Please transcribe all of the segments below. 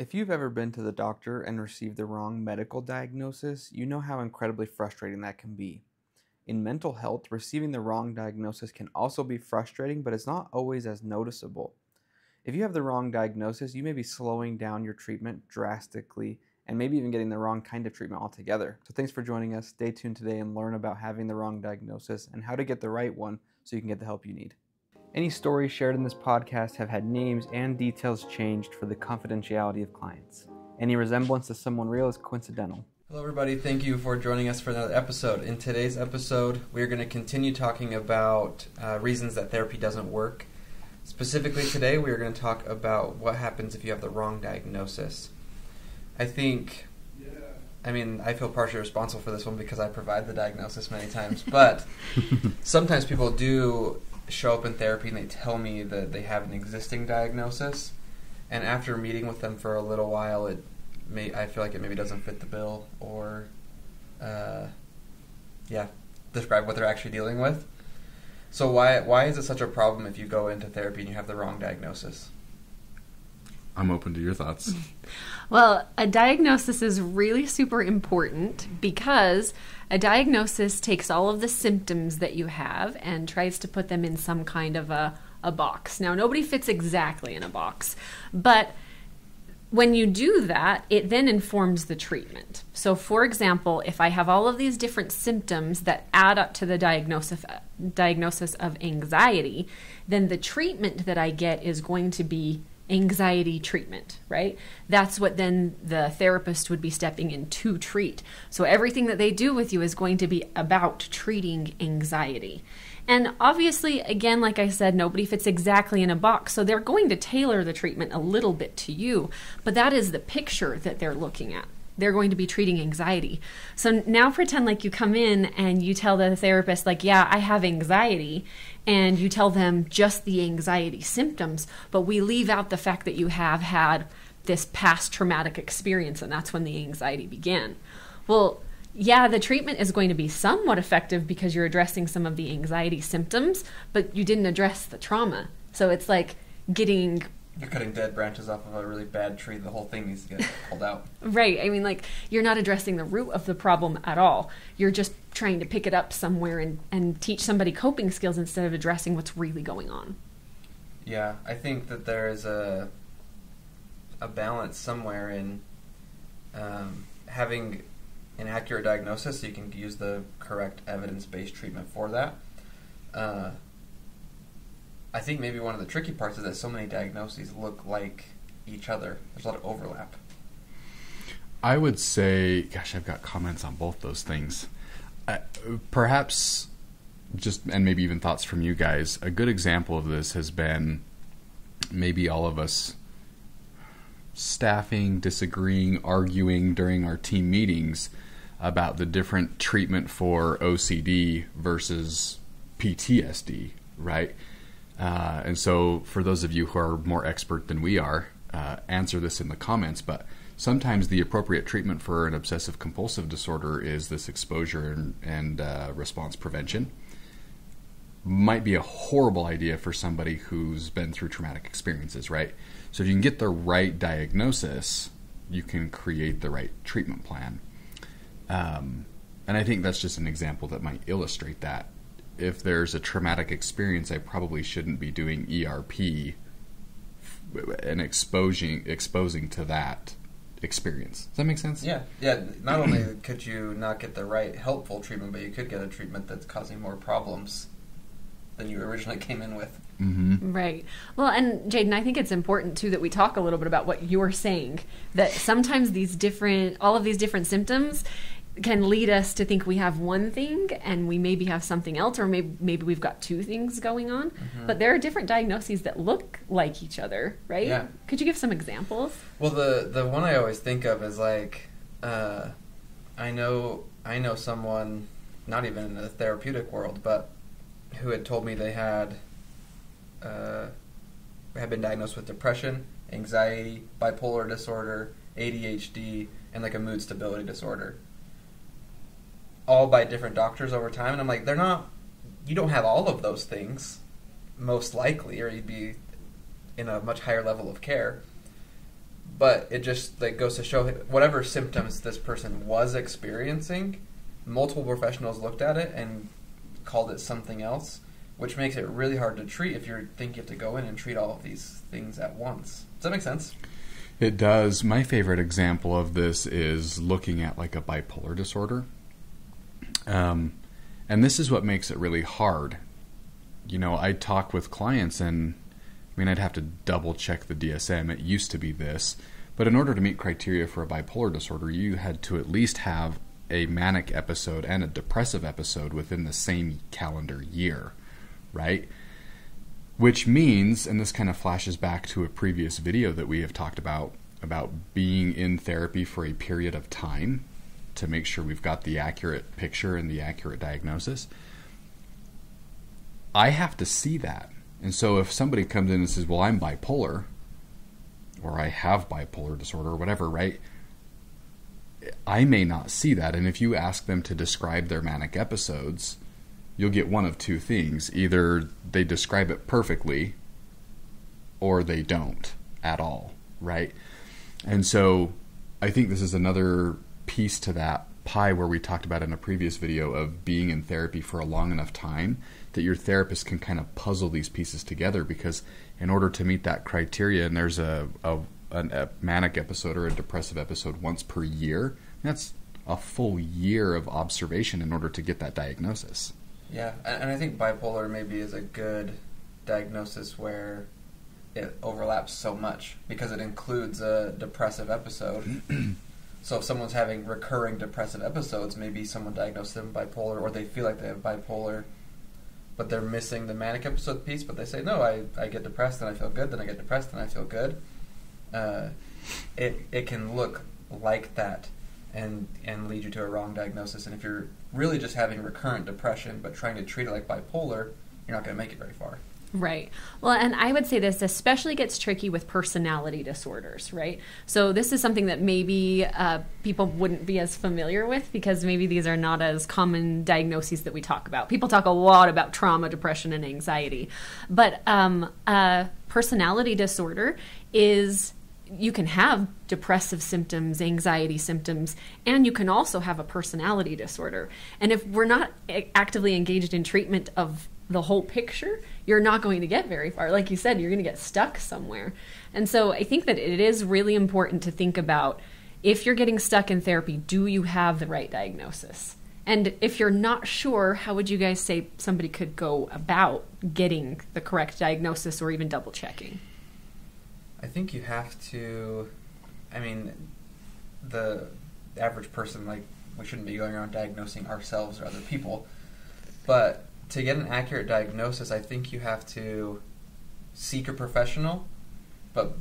If you've ever been to the doctor and received the wrong medical diagnosis, you know how incredibly frustrating that can be. In mental health, receiving the wrong diagnosis can also be frustrating, but it's not always as noticeable. If you have the wrong diagnosis, you may be slowing down your treatment drastically and maybe even getting the wrong kind of treatment altogether. So, thanks for joining us. Stay tuned today and learn about having the wrong diagnosis and how to get the right one so you can get the help you need. Any stories shared in this podcast have had names and details changed for the confidentiality of clients. Any resemblance to someone real is coincidental. Hello everybody, thank you for joining us for another episode. In today's episode, we're going to continue talking about reasons that therapy doesn't work. Specifically today, we're going to talk about what happens if you have the wrong diagnosis. I feel partially responsible for this one because I provide the diagnosis many times, but sometimes people do show up in therapy and they tell me that they have an existing diagnosis, and after meeting with them for a little while, I feel like it maybe doesn't fit the bill or describe what they're actually dealing with. So why is it such a problem if you go into therapy and you have the wrong diagnosis? I'm open to your thoughts. Well, a diagnosis is really super important because a diagnosis takes all of the symptoms that you have and tries to put them in some kind of a box. Now, nobody fits exactly in a box, but when you do that, it then informs the treatment. So, for example, if I have all of these different symptoms that add up to the diagnosis of anxiety, then the treatment that I get is going to be anxiety treatment, right? That's what then the therapist would be stepping in to treat. So everything that they do with you is going to be about treating anxiety. And obviously, again, like I said, nobody fits exactly in a box, so they're going to tailor the treatment a little bit to you, but that is the picture that they're looking at. They're going to be treating anxiety. So now pretend like you come in and you tell the therapist, like, yeah, I have anxiety, and you tell them just the anxiety symptoms, but we leave out the fact that you have had this past traumatic experience, and that's when the anxiety began. Well, yeah, the treatment is going to be somewhat effective because you're addressing some of the anxiety symptoms, but you didn't address the trauma. So it's like You're cutting dead branches off of a really bad tree. The whole thing needs to get pulled out. Right. I mean, like, you're not addressing the root of the problem at all. You're just trying to pick it up somewhere and teach somebody coping skills instead of addressing what's really going on. Yeah, I think that there is a balance somewhere in having an accurate diagnosis so you can use the correct evidence-based treatment for that. I think maybe one of the tricky parts is that so many diagnoses look like each other. There's a lot of overlap. I would say, gosh, I've got comments on both those things. Perhaps and maybe even thoughts from you guys, a good example of this has been maybe all of us staffing, disagreeing, arguing during our team meetings about the different treatment for OCD versus PTSD, right? And so for those of you who are more expert than we are, answer this in the comments, but sometimes the appropriate treatment for an obsessive compulsive disorder is this exposure and response prevention. Might be a horrible idea for somebody who's been through traumatic experiences, right? So if you can get the right diagnosis, you can create the right treatment plan. And I think that's just an example that might illustrate that. If there's a traumatic experience, I probably shouldn't be doing ERP and exposing to that experience. Does that make sense? Yeah. Not only could you not get the right helpful treatment, but you could get a treatment that's causing more problems than you originally came in with. Mm-hmm. Right. Well, and Jaden, I think it's important too that we talk a little bit about what you're saying. That sometimes all of these different symptoms can lead us to think we have one thing and we maybe have something else, or maybe we've got two things going on. Mm-hmm. But there are different diagnoses that look like each other, right? Yeah. Could you give some examples? Well, the one I always think of is like, I know someone, not even in the therapeutic world, but who had told me they had been diagnosed with depression, anxiety, bipolar disorder, ADHD, and like a mood stability disorder, all by different doctors over time. And I'm like, you don't have all of those things, most likely, or you'd be in a much higher level of care. But it just like goes to show whatever symptoms this person was experiencing, multiple professionals looked at it and called it something else, which makes it really hard to treat if you think you have to go in and treat all of these things at once. Does that make sense? It does. My favorite example of this is looking at like a bipolar disorder. And this is what makes it really hard. You know, I talk with clients and I'd have to double check the DSM. It used to be this. But in order to meet criteria for a bipolar disorder, you had to at least have a manic episode and a depressive episode within the same calendar year, right? Which means, and this kind of flashes back to a previous video that we have talked about being in therapy for a period of time to make sure we've got the accurate picture and the accurate diagnosis. I have to see that. And so if somebody comes in and says, well, I'm bipolar, or I have bipolar disorder, or whatever, right? I may not see that. And if you ask them to describe their manic episodes, you'll get one of two things. Either they describe it perfectly, or they don't at all, right? And so I think this is another piece to that pie where we talked about in a previous video of being in therapy for a long enough time that your therapist can kind of puzzle these pieces together, because in order to meet that criteria, and there's a manic episode or a depressive episode once per year, that's a full year of observation in order to get that diagnosis. Yeah, and I think bipolar maybe is a good diagnosis where it overlaps so much because it includes a depressive episode. So if someone's having recurring depressive episodes, maybe someone diagnosed them bipolar, or they feel like they have bipolar, but they're missing the manic episode piece, but they say, no, I get depressed and I feel good, then I get depressed and I feel good. It can look like that and lead you to a wrong diagnosis. And if you're really just having recurrent depression but trying to treat it like bipolar, you're not going to make it very far. Right. Well, and I would say this especially gets tricky with personality disorders, right? So this is something that maybe people wouldn't be as familiar with because maybe these are not as common diagnoses that we talk about. People talk a lot about trauma, depression, and anxiety. But personality disorder is, you can have depressive symptoms, anxiety symptoms, and you can also have a personality disorder. And if we're not actively engaged in treatment of the whole picture, you're not going to get very far. Like you said, you're going to get stuck somewhere. And so I think that it is really important to think about, if you're getting stuck in therapy, do you have the right diagnosis? And if you're not sure, how would you guys say somebody could go about getting the correct diagnosis or even double checking? I think you have to, the average person, we shouldn't be going around diagnosing ourselves or other people, but to get an accurate diagnosis, I think you have to seek a professional, but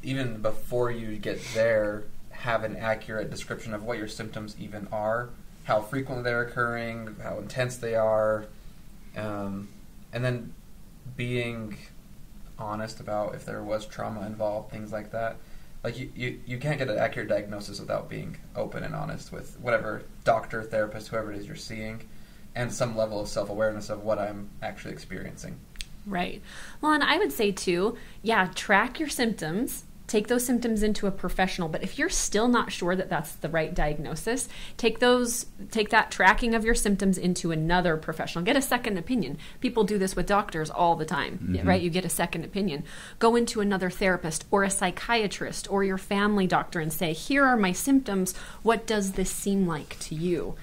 even before you get there, have an accurate description of what your symptoms even are, how frequently they're occurring, how intense they are, and then being honest about if there was trauma involved, things like that. You can't get an accurate diagnosis without being open and honest with whatever doctor, therapist, whoever it is you're seeing, and some level of self-awareness of what I'm actually experiencing. Right. Well, and I would say too, track your symptoms, take those symptoms into a professional, but if you're still not sure that that's the right diagnosis, take that tracking of your symptoms into another professional. Get a second opinion. People do this with doctors all the time, right? You get a second opinion. Go into another therapist or a psychiatrist or your family doctor and say, here are my symptoms. What does this seem like to you?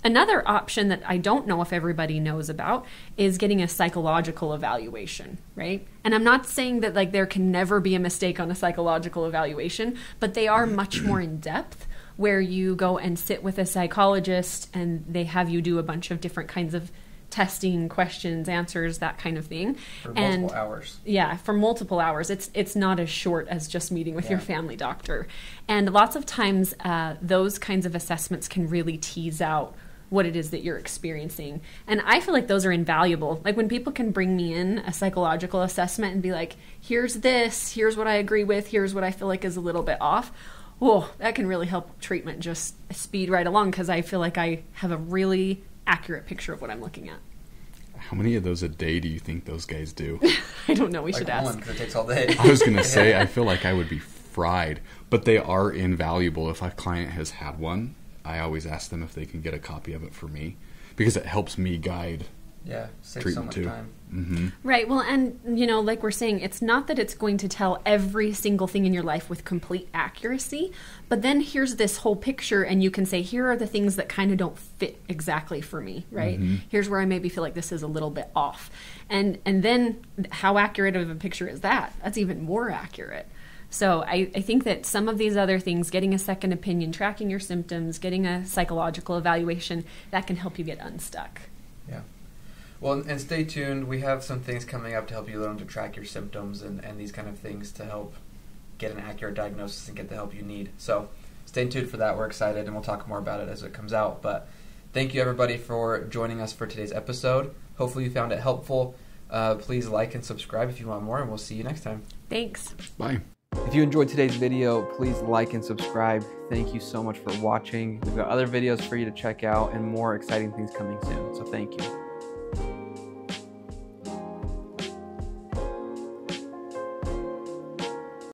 Another option that I don't know if everybody knows about is getting a psychological evaluation, right? And I'm not saying that there can never be a mistake on a psychological evaluation, but they are much more in depth, where you go and sit with a psychologist and they have you do a bunch of different kinds of testing, questions, answers, that kind of thing. For multiple hours. Yeah, for multiple hours. It's not as short as just meeting with your family doctor. And lots of times those kinds of assessments can really tease out what it is that you're experiencing. And I feel like those are invaluable. Like when people can bring me in a psychological assessment and be like, here's this, here's what I agree with, here's what I feel like is a little bit off. Oh, that can really help treatment just speed right along, because I feel like I have a really accurate picture of what I'm looking at. How many of those a day do you think those guys do? I don't know. We should ask. One, because it takes all day. I was going to say, I feel like I would be fried, but they are invaluable. If a client has had one, I always ask them if they can get a copy of it for me, because it helps me guide saves treatment so much too. time. Mm-hmm. Right. Well, and, like we're saying, it's not that it's going to tell every single thing in your life with complete accuracy, but then here's this whole picture, and you can say, here are the things that kind of don't fit exactly for me, right? Mm-hmm. Here's where I maybe feel like this is a little bit off. And then how accurate of a picture is that? That's even more accurate. So I think that some of these other things, getting a second opinion, tracking your symptoms, getting a psychological evaluation, that can help you get unstuck. Yeah. Well, and stay tuned. We have some things coming up to help you learn to track your symptoms and these kind of things to help get an accurate diagnosis and get the help you need. So stay tuned for that. We're excited, and we'll talk more about it as it comes out. But thank you, everybody, for joining us for today's episode. Hopefully you found it helpful. Please like and subscribe if you want more, and we'll see you next time. Thanks. Bye. If you enjoyed today's video, please like and subscribe. Thank you so much for watching. We've got other videos for you to check out and more exciting things coming soon. So thank you.